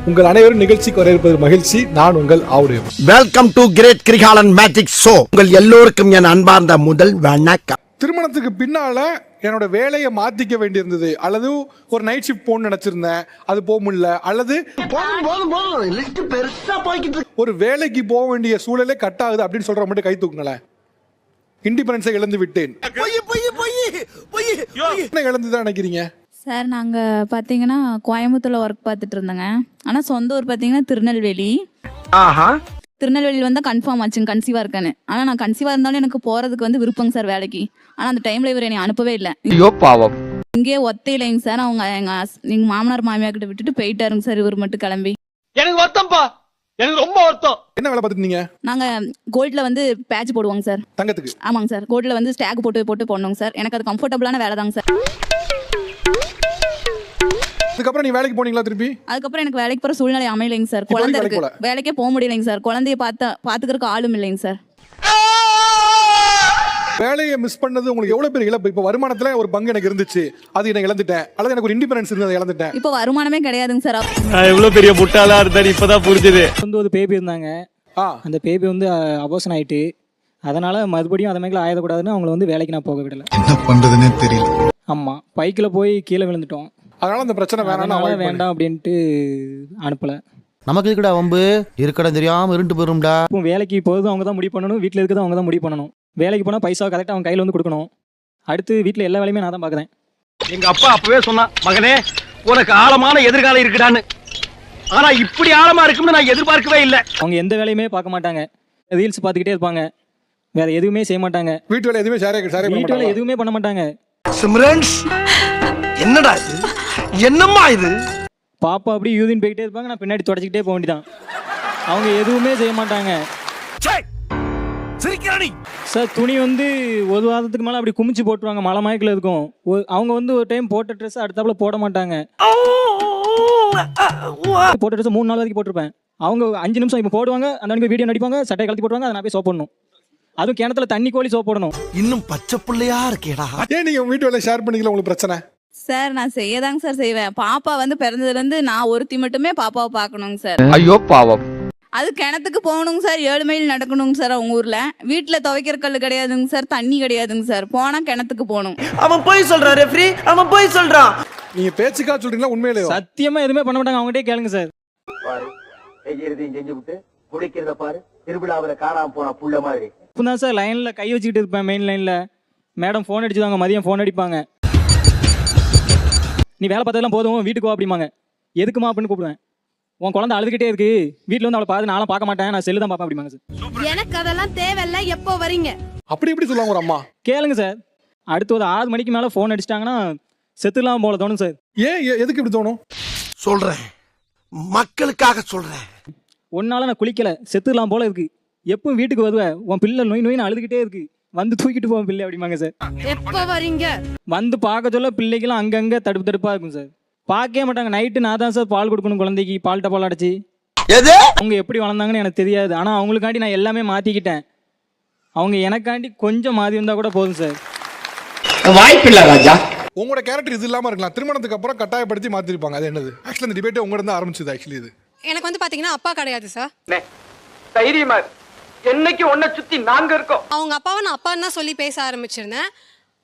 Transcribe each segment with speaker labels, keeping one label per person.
Speaker 1: உங்கள் அனைவரும் நிகழ்ச்சிக்கு வரவேற்பது மகிழ்ச்சி. நான் உங்கள் ஆவுடையம்.
Speaker 2: Welcome to great Kirikalan magic show. உங்கள் எல்லோருக்கும் என் அன்பார்ந்த முதல் வணக்கம்.
Speaker 1: திருமணத்துக்கு பின்னால என்னோட வேலையை மாத்திக்க வேண்டியிருந்தது, அல்லது ஒரு நைட் ஷிஃப்ட் போகணும்னு நினைச்சிருந்தேன், அது போக முடியல, அல்லது ஒரு வேலைக்கு போக வேண்டிய சூழலே கட் ஆகுது அப்படின்னு சொல்ற மட்டும் கை தூக்குங்களேன். இண்டிபெண்டன்ஸை இழந்து விட்டேன். என்ன இழந்துதான் நினைக்கிறீங்க
Speaker 3: சார்? நாங்கள் பார்த்தீங்கன்னா கோயம்புத்தூரில் ஒர்க் பார்த்துட்டு இருந்தோங்க. ஆனால் சொந்த ஊர் பார்த்தீங்கன்னா திருநெல்வேலி. திருநெல்வேலியில் வந்து கன்ஃபார்ம் ஆச்சுங்க கன்சீவாக இருக்கேன்னு. ஆனால் நான் கன்சீவாக இருந்தாலும் எனக்கு போகிறதுக்கு வந்து விருப்பங்க சார் வேலைக்கு. ஆனால் அந்த டைமில் இவர் என்னை அனுப்பவே இல்லை. இங்கே ஒத்தையிலைங்க சார். அவங்க எங்கள் மாமனார் மாமியார் கிட்ட விட்டுட்டு போயிட்டாருங்க சார் இவர் மட்டும் கிளம்பி.
Speaker 4: எனக்கு வருத்தம்ப்பா, எனக்கு ரொம்ப வருத்தம்.
Speaker 1: என்ன வேலை பார்த்துருந்தீங்க?
Speaker 3: நாங்கள் கோல்டில் வந்து பேட்ச் போடுவோங்க சார்,
Speaker 1: தங்கத்துக்கு.
Speaker 3: ஆமாங்க சார். கோல்டில் வந்து ஸ்டாக் போட்டு போடணுங்க சார். எனக்கு அது கம்ஃபர்டபுளான வேலை தாங்க சார்.
Speaker 1: அதுக்கப்புறம் நீ வேலைக்கு போனீங்களா திருப்பி?
Speaker 3: அதுக்கப்புறம் எனக்கு வேலைக்கு போகிற சூழ்நிலை அமையலைங்க சார். குழந்தை இருக்கு, வேலைக்கே போக முடியலைங்க சார். குழந்தைய பார்த்துக்கிறதுக்கு ஆளும் இல்லைங்க சார்.
Speaker 1: வேலையை மிஸ் பண்ணது உங்களுக்கு எவ்வளவு பெரிய இழப்பு? இப்ப வருமானத்துல ஒரு பங்கு எனக்கு இருந்துச்சு, அது எனக்கு இழந்துட்டேன், அல்லது எனக்கு ஒரு இண்டிபெண்டன்ஸ் இருந்தது இழந்துட்டேன்.
Speaker 3: இப்போ வருமானமே கிடையாதுங்க சார்.
Speaker 4: நான் எவ்வளவு பெரிய முட்டாளா இருந்தாரு இப்பதான் புரிஞ்சுது.
Speaker 5: வந்து ஒரு பேபி இருந்தாங்க. அந்த பேபி வந்து அபோஷன் ஆயிட்டு, அதனால மறுபடியும் அதை மேலே ஆயிடக்கூடாதுன்னு அவங்கள வந்து வேலைக்கு நான் போக விடல.
Speaker 6: என்ன பண்றதுன்னே தெரியல.
Speaker 5: ஆமா, பைக்கில் போய் கீழே விழுந்துட்டோம்.
Speaker 1: அதனால அந்த பிரச்சனை
Speaker 5: வேண்டாம் அப்படின்ட்டு அனுப்பல.
Speaker 2: நமக்கு இருக்கடா வம்பு, இருக்கடா தெரியாம இருண்டு போயிரும்டா.
Speaker 5: இப்போ வேலைக்கு போகிறதும் அவங்க தான் முடிவு பண்ணணும், வீட்டில் இருக்கிறதும் அவங்க தான் முடிவு பண்ணணும். வேலைக்கு போனால் பைசா கரெக்டாக அவங்க கையில் வந்து கொடுக்கணும். அடுத்து வீட்டில் எல்லா வேலையுமே நான் தான் பார்க்குறேன்.
Speaker 4: எங்க அப்பா அப்பவே சொன்னா, மகனே உனக்கு ஆழமான எதிர்காலம் இருக்குடான்னு. ஆனா இப்படி ஆழமா இருக்கும்னு நான் எதிர்பார்க்கவே இல்லை.
Speaker 5: அவங்க எந்த வேலையுமே பார்க்க மாட்டாங்க, ரீல்ஸ் பார்த்துக்கிட்டே இருப்பாங்க, வேற எதுவுமே செய்ய மாட்டாங்க.
Speaker 1: வீட்டு வேலை எதுவுமே
Speaker 5: வீட்டு வேலை எதுவுமே பண்ண மாட்டாங்க.
Speaker 2: சிம்ரன்ஸ், என்னடா இது, என்னம்மா இது?
Speaker 5: பாப்பா அப்படி யூரின் போய்கிட்டே இருப்பாங்க, நான் பின்னாடி தொடச்சிக்கிட்டே போக வேண்டியதான். அவங்க எதுவுமே செய்ய மாட்டாங்க சார். துணி வந்து ஒரு வாரத்துக்கு மேலே அப்படி குமிச்சு போட்டுருவாங்க, மலை மயக்கில் இருக்கும். அவங்க வந்து ஒரு டைம் போட்ட ட்ரெஸ் அடுத்தாப்புல போட மாட்டாங்க. போட்ட ட்ரெஸ் 3 நாள் வரைக்கும் போட்டிருப்பேன். அவங்க 5 நிமிஷம் இப்போ போடுவாங்க, அந்த அன்னைக்கு வீடியோ நடிப்பாங்க, சட்டையை கழட்டி போட்டுவாங்க, அதை நான் போய் சோப் பண்ணணும். அதுவும் கிணத்துல தண்ணி கோழி சோப் போடணும்.
Speaker 2: இன்னும் பச்சை பிள்ளையா இருக்கேடா.
Speaker 1: ஏன் நீங்க வீட்டு வேலை ஷேர் பண்ணிக்கல? உங்களுக்கு பிரச்சனை
Speaker 3: சார்? நான் செய்யதாங்க சார் செய்வேன். பாப்பா வந்து பிறந்ததுலேருந்து நான் ஒருத்தி மட்டுமே பாப்பாவை பார்க்கணுங்க சார்.
Speaker 4: ஐயோ பாவம்.
Speaker 3: அது கிணத்துக்கு போகணுங்க சார், 7 மைல் நடக்கணுங்க சார். அவங்க ஊர்ல வீட்டில் துவைக்கிற கல் கிடையாதுங்க சார், தண்ணி கிடையாதுங்க சார். போனா கிணத்துக்கு போகணும்.
Speaker 7: அவன் போய் சொல்றான் ரெஃப்ரி, அவன் போய் சொல்றான்.
Speaker 1: நீங்க பேச்சுக்கா சொல்றீங்களா உண்மையிலே?
Speaker 5: சத்தியமா எதுவுமே பண்ண மாட்டாங்க. அவங்ககிட்டே கேளுங்க சார்.
Speaker 7: செஞ்சு விட்டு குடிக்கிறத பாரு, திருவிழாவில காணாம போன புள்ள மாதிரி.
Speaker 5: இப்பதான் சார் லைன்ல கை வச்சுக்கிட்டு இருப்பேன், மெயின் லைன்ல. மேடம் ஃபோன் அடிச்சுதாங்க, மதியம் ஃபோன் அடிப்பாங்க. நீ வேலை பார்த்ததெல்லாம் போதும், வீட்டுக்கு வா அப்படிம்பாங்க. எதுக்குமா அப்படின்னு கூப்பிடுவேன். உன் குழந்தை அழுதுகிட்டே இருக்கு, வீட்டில் வந்து அவளை பார்த்து நானும் பார்க்க மாட்டேன், நான் செல்லு தான் பார்ப்பேன் அப்படிம்பாங்க சார்.
Speaker 8: எனக்கு அதெல்லாம் தேவையில்ல, எப்போ வரீங்க
Speaker 1: அப்படி இப்படி சொல்லுவாங்க ஒரு அம்மா.
Speaker 5: கேளுங்க சார். அடுத்து ஒரு 6 மணிக்கு மேலே ஃபோன் அடிச்சிட்டாங்கன்னா செத்துலாம் போல தோணும் சார்.
Speaker 1: ஏன் எதுக்கு இப்படி தோணும்?
Speaker 2: சொல்றேன், மக்களுக்காக சொல்றேன்.
Speaker 5: ஒன்னால நான் குளிக்கல, செத்துலாம் போல இருக்கு. எப்பவும் வீட்டுக்கு வருவேன், உன் பிள்ளை நோய் நோயின்னு அழுதுகிட்டே இருக்கு, வந்து தூக்கிட்டு போவோம் பிள்ளை அப்படிம்பாங்க சார்.
Speaker 8: எப்போ வரீங்க?
Speaker 5: வந்து பார்க்க சொல்ல பிள்ளைக்கெல்லாம் அங்கங்கே தடுப்பு தடுப்பாக இருக்கும் சார். பார்க்கவே மாட்டாங்க. நைட்டு நான் தான் சார் பால் கொடுக்கணும் குழந்தைக்கு, பால் டப்பால் அடைச்சி. அவங்க எப்படி வளர்ந்தாங்கன்னு எனக்கு தெரியாது. ஆனால் அவங்களுக்காண்டி நான் எல்லாமே மாற்றிக்கிட்டேன். அவங்க எனக்காண்டி கொஞ்சம் மாறி இருந்தால் கூட போதும் சார்.
Speaker 7: வாய்ப்பில்லை ராஜா.
Speaker 1: உங்களோட கேரக்டர் இது இல்லாம இருக்கலாம், திருமணத்துக்கு அப்புறம் கட்டாயப்படுத்தி மாத்திருப்பாங்க. அது என்னது? ஆக்சுவலி இந்த டிபேட் உங்க தான் ஆரம்பிச்சது. ஆக்சுவலி இது
Speaker 8: எனக்கு வந்து பாத்தீங்கன்னா அப்பா கிடையாது சார்.
Speaker 4: தைரியமா என்னைக்கு உன்னை சுத்தி நாங்க இருக்கோம்.
Speaker 8: அவங்க அப்பாவை நான் அப்பான்னு தான் சொல்லி பேச ஆரம்பிச்சிருந்தேன்.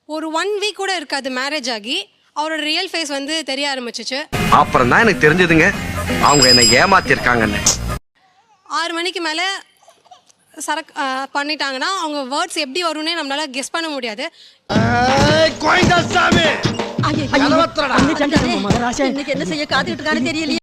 Speaker 8: ஒரு 1 வீக் கூட இருக்காது மேரேஜ் ஆகி அவரோட ரியல் ஃபேஸ் வந்து தெரிய ஆரம்பிச்சிச்சு.
Speaker 2: அப்புறம் தான் எனக்கு தெரிஞ்சதுங்க, அவங்க என்ன ஏமாத்திருக்காங்கன்னு.
Speaker 8: 6 மணிக்கு மேலே சரக்கு பண்ணிட்டாங்கன்னா அவங்க வேர்ட்ஸ் எப்படி வரும்னே நம்மளால கெஸ் பண்ண முடியாது.
Speaker 7: இன்னைக்கு என்ன செய்ய காத்துக்கிட்டு இருக்கான்னு தெரியலையே.